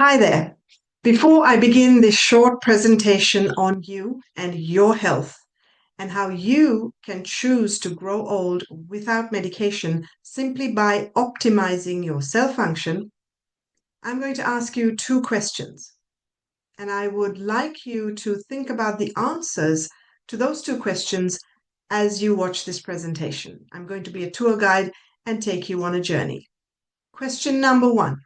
Hi there. Before I begin this short presentation on you and your health and how you can choose to grow old without medication simply by optimizing your cell function, I'm going to ask you two questions. And I would like you to think about the answers to those two questions as you watch this presentation. I'm going to be a tour guide and take you on a journey. Question number one.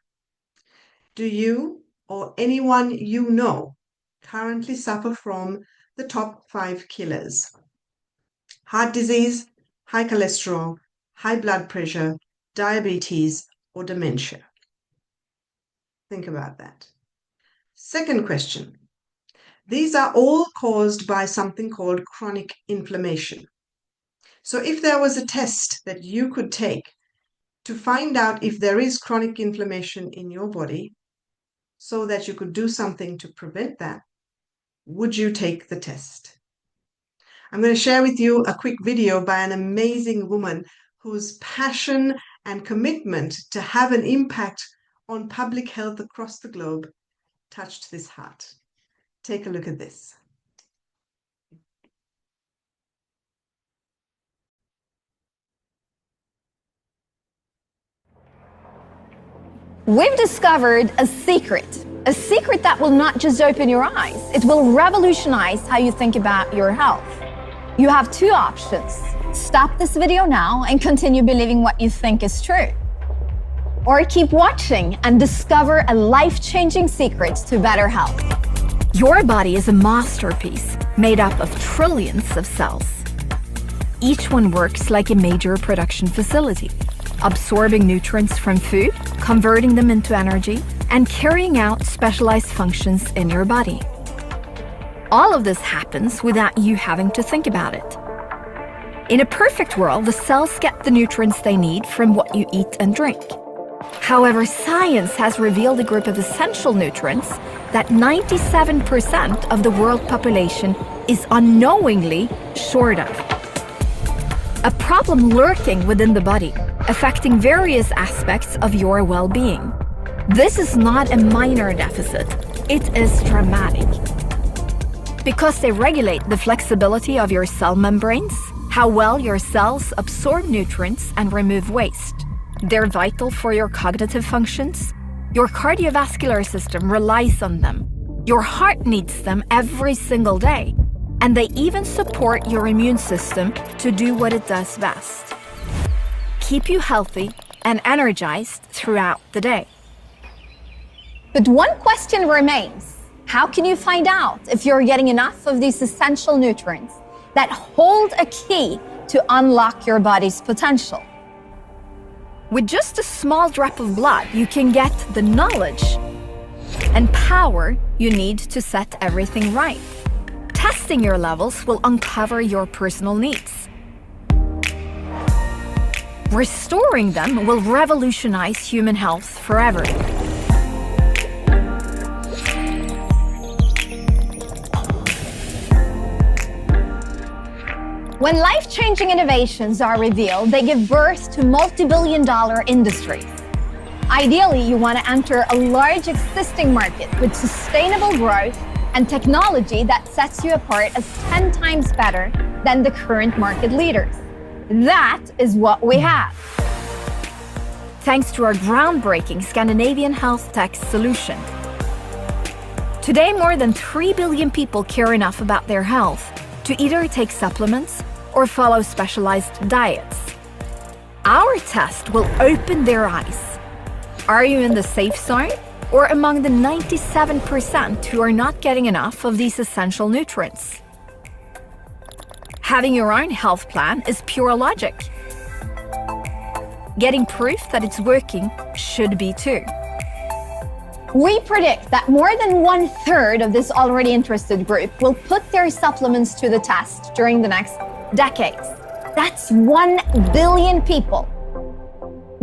Do you or anyone you know currently suffer from the top 5 killers? Heart disease, high cholesterol, high blood pressure, diabetes, or dementia? Think about that. Second question. These are all caused by something called chronic inflammation. So if there was a test that you could take to find out if there is chronic inflammation in your body, so that you could do something to prevent that, would you take the test? I'm going to share with you a quick video by an amazing woman whose passion and commitment to have an impact on public health across the globe touched this heart. Take a look at this. We've discovered a secret that will not just open your eyes, it will revolutionize how you think about your health. You have two options. Stop this video now and continue believing what you think is true. Or keep watching and discover a life-changing secret to better health. Your body is a masterpiece made up of trillions of cells. Each one works like a major production facility, absorbing nutrients from food, converting them into energy, and carrying out specialized functions in your body. All of this happens without you having to think about it. In a perfect world, the cells get the nutrients they need from what you eat and drink. However, science has revealed a group of essential nutrients that 97% of the world population is unknowingly short of. A problem lurking within the body, affecting various aspects of your well-being. This is not a minor deficit, it is dramatic. Because they regulate the flexibility of your cell membranes, how well your cells absorb nutrients and remove waste. They're vital for your cognitive functions. Your cardiovascular system relies on them. Your heart needs them every single day. And they even support your immune system to do what it does best. Keep you healthy and energized throughout the day. But one question remains. How can you find out if you're getting enough of these essential nutrients that hold a key to unlock your body's potential? With just a small drop of blood, you can get the knowledge and power you need to set everything right. Testing your levels will uncover your personal needs. Restoring them will revolutionize human health forever. When life-changing innovations are revealed, they give birth to multi-billion-dollar industries. Ideally, you want to enter a large existing market with sustainable growth and technology that sets you apart as 10 times better than the current market leaders. That is what we have. Thanks to our groundbreaking Scandinavian health tech solution. Today, more than 3 billion people care enough about their health to either take supplements or follow specialized diets. Our test will open their eyes. Are you in the safe zone or among the 97% who are not getting enough of these essential nutrients? Having your own health plan is pure logic. Getting proof that it's working should be too. We predict that more than 1/3 of this already interested group will put their supplements to the test during the next decades. That's 1 billion people,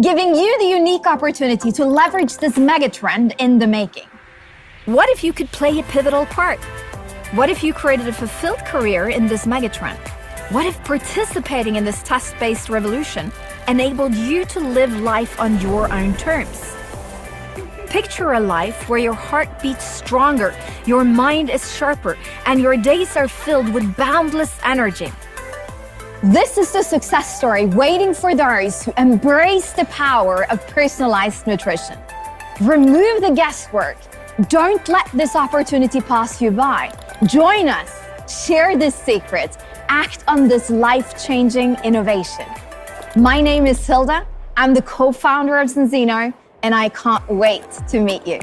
giving you the unique opportunity to leverage this megatrend in the making. What if you could play a pivotal part? What if you created a fulfilled career in this megatrend? What if participating in this test-based revolution enabled you to live life on your own terms? Picture a life where your heart beats stronger, your mind is sharper, and your days are filled with boundless energy. This is the success story waiting for those who embrace the power of personalized nutrition. Remove the guesswork. Don't let this opportunity pass you by. Join us, share this secret, act on this life-changing innovation. My name is Hilda. I'm the co-founder of Zenzino, and I can't wait to meet you.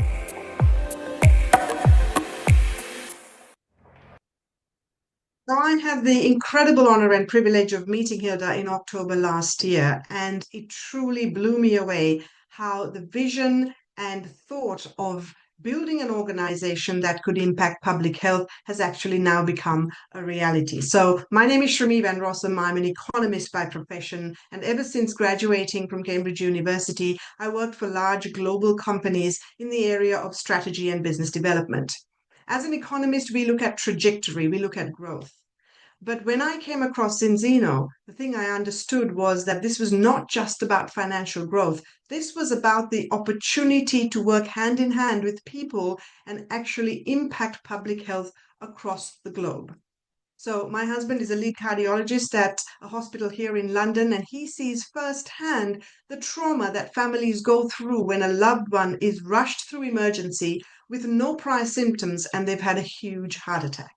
So I had the incredible honor and privilege of meeting Hilda in October last year, and it truly blew me away how the vision and thought of building an organization that could impact public health has actually now become a reality. So my name is Shrami Van Rossum. I'm an economist by profession, and ever since graduating from Cambridge University, I worked for large global companies in the area of strategy and business development. As an economist, we look at trajectory, we look at growth. But when I came across Zenzino, the thing I understood was that this was not just about financial growth. This was about the opportunity to work hand in hand with people and actually impact public health across the globe. So my husband is a lead cardiologist at a hospital here in London, and he sees firsthand the trauma that families go through when a loved one is rushed through emergency with no prior symptoms and they've had a huge heart attack.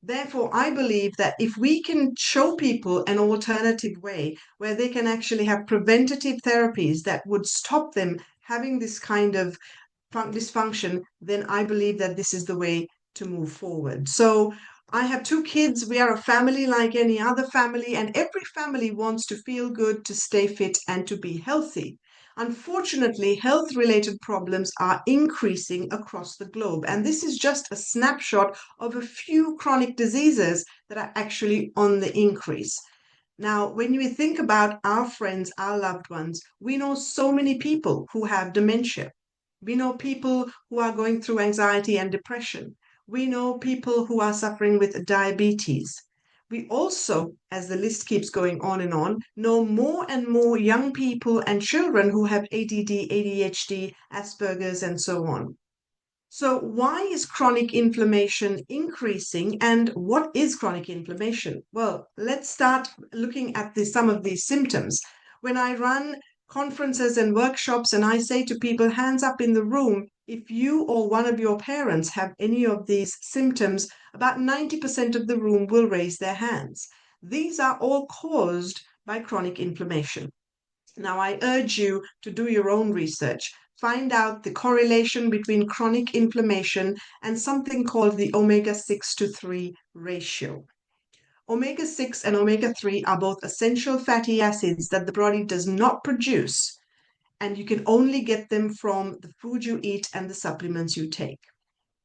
Therefore, I believe that if we can show people an alternative way where they can actually have preventative therapies that would stop them having this kind of dysfunction, then I believe that this is the way to move forward. So I have two kids. We are a family like any other family, and every family wants to feel good, to stay fit, and to be healthy. Unfortunately, health-related problems are increasing across the globe, and this is just a snapshot of a few chronic diseases that are actually on the increase. Now, when we think about our friends, our loved ones, we know so many people who have dementia. We know people who are going through anxiety and depression. We know people who are suffering with diabetes. We also, as the list keeps going on, know more and more young people and children who have ADD, ADHD, Asperger's, and so on. So why is chronic inflammation increasing, and what is chronic inflammation? Well, let's start looking at some of these symptoms. When I run conferences and workshops and I say to people, hands up in the room, if you or one of your parents have any of these symptoms, about 90% of the room will raise their hands. These are all caused by chronic inflammation. Now, I urge you to do your own research. Find out the correlation between chronic inflammation and something called the omega-6 to 3 ratio. Omega-6 and omega-3 are both essential fatty acids that the body does not produce, and you can only get them from the food you eat and the supplements you take.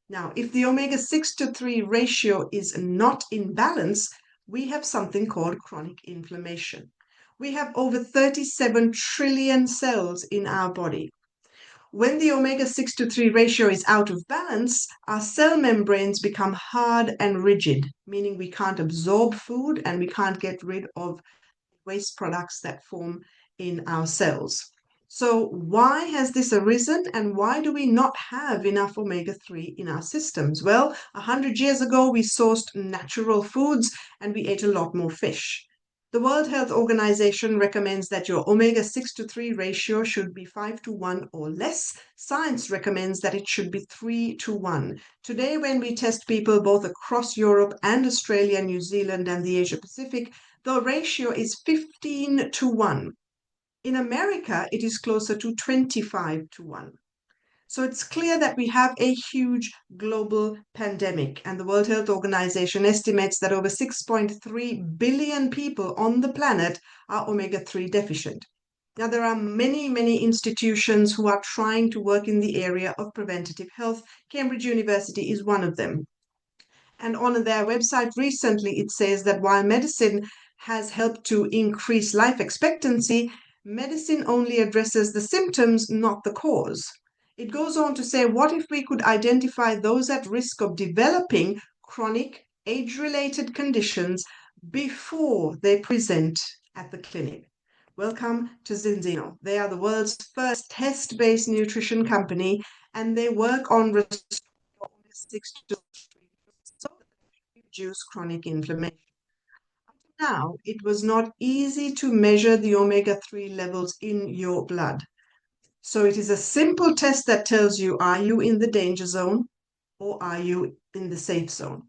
Now, if the omega-6 to 3 ratio is not in balance, we have something called chronic inflammation. We have over 37 trillion cells in our body. When the omega-6 to 3 ratio is out of balance, our cell membranes become hard and rigid, meaning we can't absorb food and we can't get rid of waste products that form in our cells. So why has this arisen, and why do we not have enough omega-3 in our systems? Well, 100 years ago, we sourced natural foods and we ate a lot more fish. The World Health Organization recommends that your omega-6 to 3 ratio should be 5 to 1 or less. Science recommends that it should be 3 to 1. Today, when we test people both across Europe and Australia, New Zealand, and the Asia Pacific, the ratio is 15 to 1. In America, it is closer to 25 to 1. So it's clear that we have a huge global pandemic, and the World Health Organization estimates that over 6.3 billion people on the planet are omega-3 deficient. Now, there are many, many institutions who are trying to work in the area of preventative health. Cambridge University is one of them. And on their website recently, it says that while medicine has helped to increase life expectancy, medicine only addresses the symptoms, not the cause. It goes on to say, what if we could identify those at risk of developing chronic age-related conditions before they present at the clinic? Welcome to Zinzino. They are the world's first test-based nutrition company, and they work on omega-6 to so that they reduce chronic inflammation. Now, it was not easy to measure the omega-3 levels in your blood. So it is a simple test that tells you, are you in the danger zone or are you in the safe zone?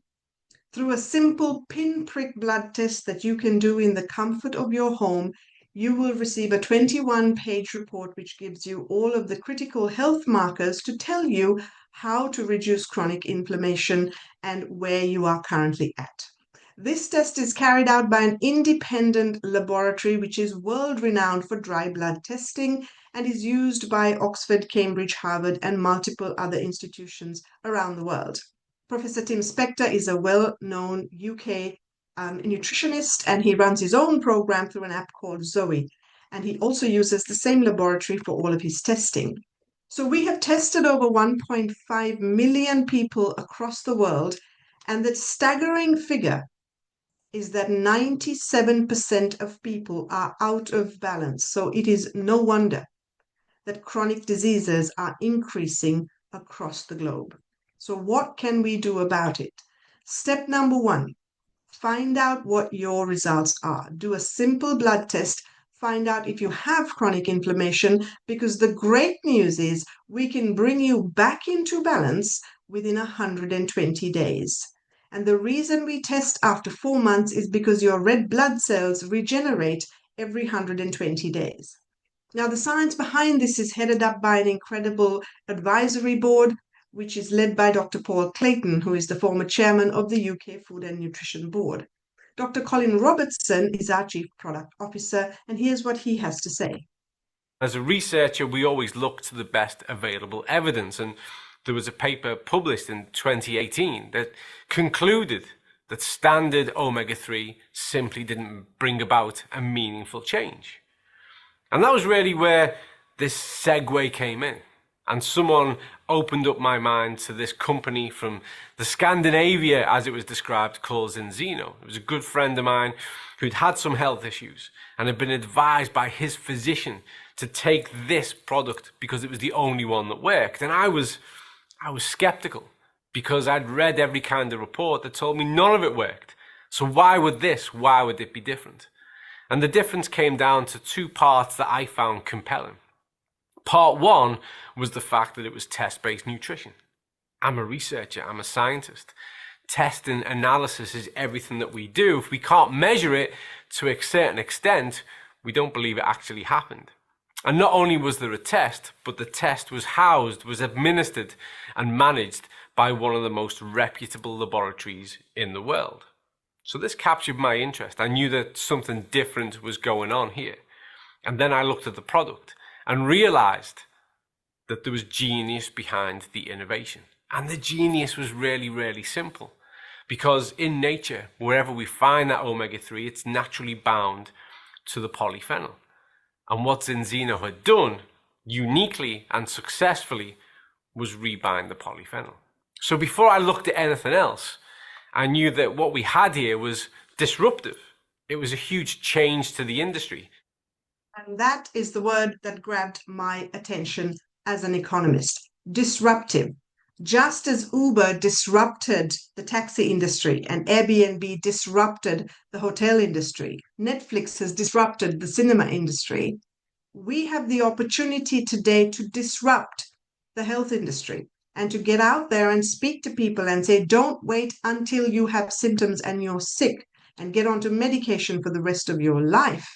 Through a simple pinprick blood test that you can do in the comfort of your home, you will receive a 21-page report which gives you all of the critical health markers to tell you how to reduce chronic inflammation and where you are currently at. This test is carried out by an independent laboratory which is world-renowned for dry blood testing and is used by Oxford, Cambridge, Harvard, and multiple other institutions around the world. Professor Tim Spector is a well-known UK nutritionist, and he runs his own program through an app called Zoe. And he also uses the same laboratory for all of his testing. So we have tested over 1.5 million people across the world, and the staggering figure is that 97% of people are out of balance. So it is no wonder that chronic diseases are increasing across the globe. So what can we do about it? Step number one, find out what your results are. Do a simple blood test. Find out if you have chronic inflammation, because the great news is we can bring you back into balance within 120 days. And the reason we test after 4 months is because your red blood cells regenerate every 120 days. Now, the science behind this is headed up by an incredible advisory board, which is led by Dr. Paul Clayton, who is the former chairman of the UK Food and Nutrition Board. Dr. Colin Robertson is our Chief Product Officer, and here's what he has to say. As a researcher, we always look to the best available evidence, and there was a paper published in 2018 that concluded that standard omega-3 simply didn't bring about a meaningful change. And that was really where this segue came in. And someone opened up my mind to this company from the Scandinavia, as it was described, called Zinzino. It was a good friend of mine who'd had some health issues and had been advised by his physician to take this product because it was the only one that worked. And I was skeptical because I'd read every kind of report that told me none of it worked. So why would it be different? And the difference came down to two parts that I found compelling. Part one was the fact that it was test-based nutrition. I'm a researcher, I'm a scientist. Test and analysis is everything that we do. If we can't measure it to a certain extent, we don't believe it actually happened. And not only was there a test, but the test was administered and managed by one of the most reputable laboratories in the world. So this captured my interest. I knew that something different was going on here. And then I looked at the product and realized that there was genius behind the innovation. And the genius was really, really simple. Because in nature, wherever we find that omega-3, it's naturally bound to the polyphenol. And what Zinzino had done, uniquely and successfully, was rebind the polyphenol. So before I looked at anything else, I knew that what we had here was disruptive. It was a huge change to the industry. And that is the word that grabbed my attention as an economist. Disruptive. Just as Uber disrupted the taxi industry and Airbnb disrupted the hotel industry, Netflix has disrupted the cinema industry, we have the opportunity today to disrupt the health industry and to get out there and speak to people and say, don't wait until you have symptoms and you're sick and get onto medication for the rest of your life.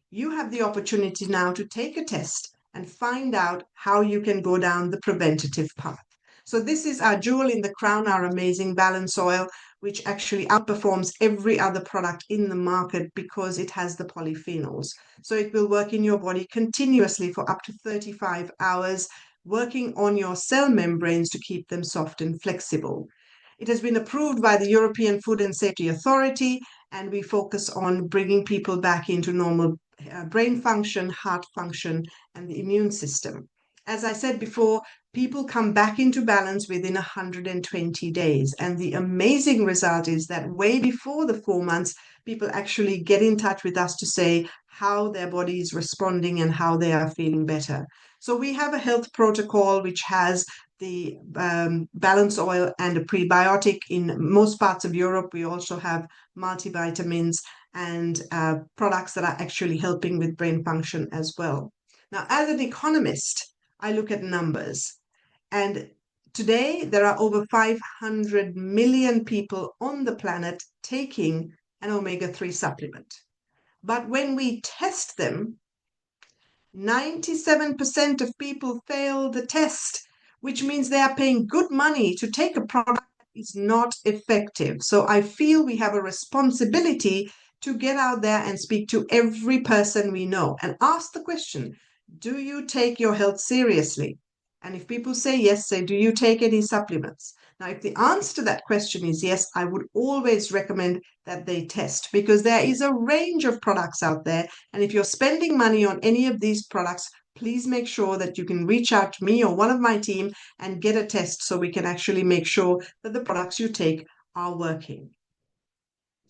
You have the opportunity now to take a test and find out how you can go down the preventative path. So this is our jewel in the crown, our amazing balance oil, which actually outperforms every other product in the market because it has the polyphenols. So it will work in your body continuously for up to 35 hours, working on your cell membranes to keep them soft and flexible. It has been approved by the European Food and Safety Authority, and we focus on bringing people back into normal brain function, heart function, and the immune system. As I said before, people come back into balance within 120 days. And the amazing result is that way before the 4 months, people actually get in touch with us to say how their body is responding and how they are feeling better. So we have a health protocol which has the balance oil and a prebiotic. In most parts of Europe, we also have multivitamins and products that are actually helping with brain function as well. Now, as an economist, I look at numbers. And today, there are over 500 million people on the planet taking an omega-3 supplement. But when we test them, 97% of people fail the test, which means they are paying good money to take a product that is not effective. So I feel we have a responsibility to get out there and speak to every person we know and ask the question, do you take your health seriously? And if people say yes, say, do you take any supplements? Now, if the answer to that question is yes, I would always recommend that they test, because there is a range of products out there. And if you're spending money on any of these products, please make sure that you can reach out to me or one of my team and get a test so we can actually make sure that the products you take are working.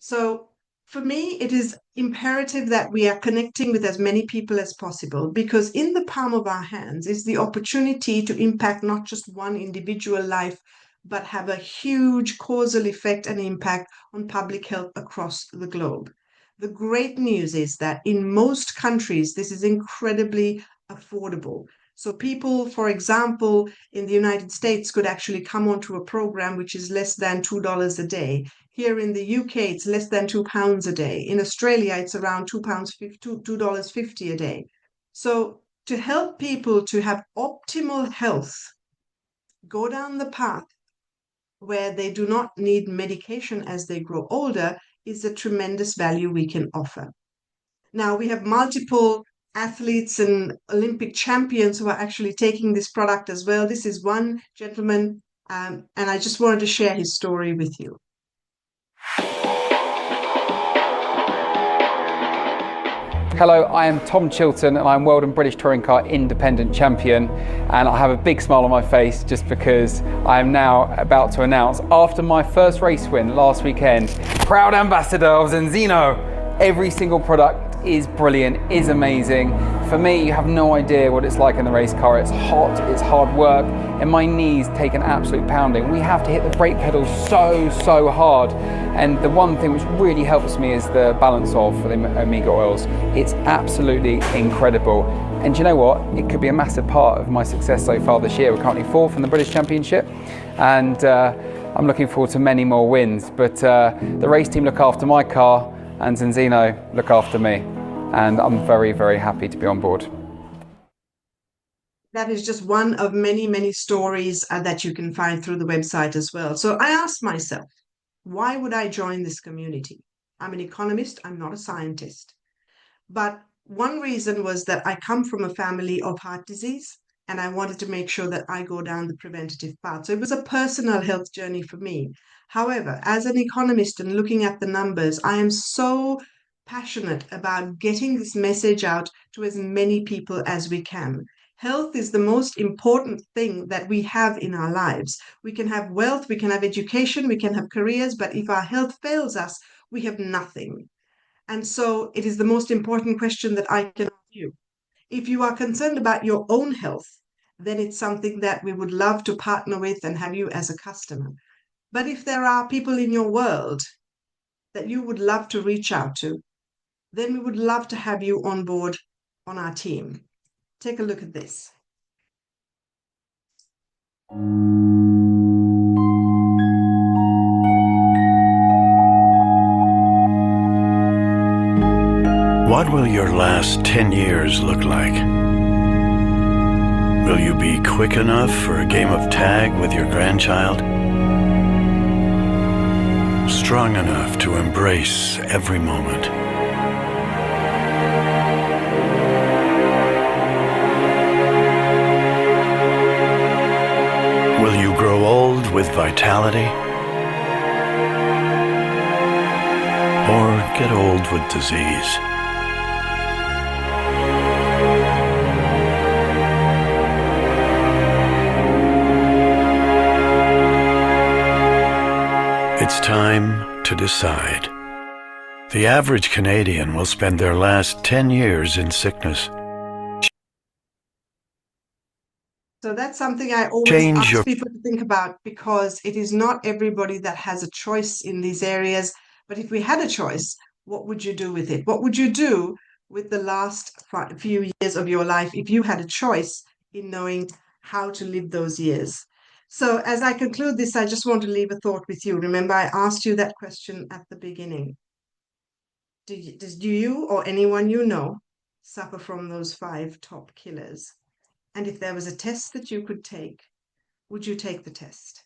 So for me, it is imperative that we are connecting with as many people as possible, because in the palm of our hands is the opportunity to impact not just one individual life, but have a huge causal effect and impact on public health across the globe. The great news is that in most countries, this is incredibly affordable. So people, for example, in the United States could actually come onto a program which is less than $2 a day. Here in the UK, it's less than £2 a day. In Australia, it's around $2.50 a day. So to help people to have optimal health, go down the path where they do not need medication as they grow older, is a tremendous value we can offer. Now, we have multiple athletes and Olympic champions who are actually taking this product as well. This is one gentleman, and I just wanted to share his story with you. Hello, I am Tom Chilton and I'm World and British Touring Car Independent Champion, and I have a big smile on my face just because I am now about to announce, after my first race win last weekend, proud ambassador of Zenzino. Every single product is brilliant, is amazing. For me, you have no idea what it's like in the race car. It's hot, it's hard work, and my knees take an absolute pounding. We have to hit the brake pedals so hard. And the one thing which really helps me is the balance oil for the omega oils. It's absolutely incredible. And do you know what? It could be a massive part of my success so far this year. We're currently 4th in the British Championship, and I'm looking forward to many more wins. But the race team look after my car, and Zenzino look after me. And I'm very happy to be on board. That is just one of many stories that you can find through the website as well. So I asked myself, why would I join this community? I'm an economist, I'm not a scientist. But one reason was that I come from a family of heart disease, and I wanted to make sure that I go down the preventative path. So it was a personal health journey for me. However, as an economist and looking at the numbers, I am so passionate about getting this message out to as many people as we can. Health is the most important thing that we have in our lives. We can have wealth, we can have education, we can have careers, but if our health fails us, we have nothing. And so it is the most important question that I can ask you. If you are concerned about your own health, then it's something that we would love to partner with and have you as a customer. But if there are people in your world that you would love to reach out to, then we would love to have you on board on our team. Take a look at this. What will your last 10 years look like? Will you be quick enough for a game of tag with your grandchild? Strong enough to embrace every moment? Will you grow old with vitality? Or get old with disease? It's time to decide. The average Canadian will spend their last 10 years in sickness. So that's something I always Change ask your people to think about, because it is not everybody that has a choice in these areas. But if we had a choice, what would you do with it? What would you do with the last few years of your life if you had a choice in knowing how to live those years? So as I conclude this, I just want to leave a thought with you. Remember, I asked you that question at the beginning. Do you or anyone you know suffer from those 5 top killers? And if there was a test that you could take, would you take the test?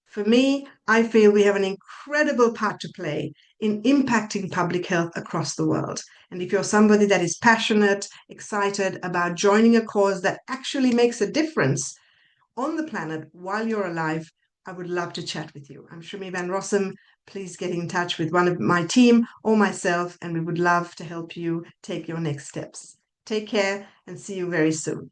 For me, I feel we have an incredible part to play in impacting public health across the world. And if you're somebody that is passionate, excited about joining a cause that actually makes a difference on the planet while you're alive, I would love to chat with you. I'm Shumi Van Rossum. Please get in touch with one of my team or myself, and we would love to help you take your next steps. Take care and see you very soon.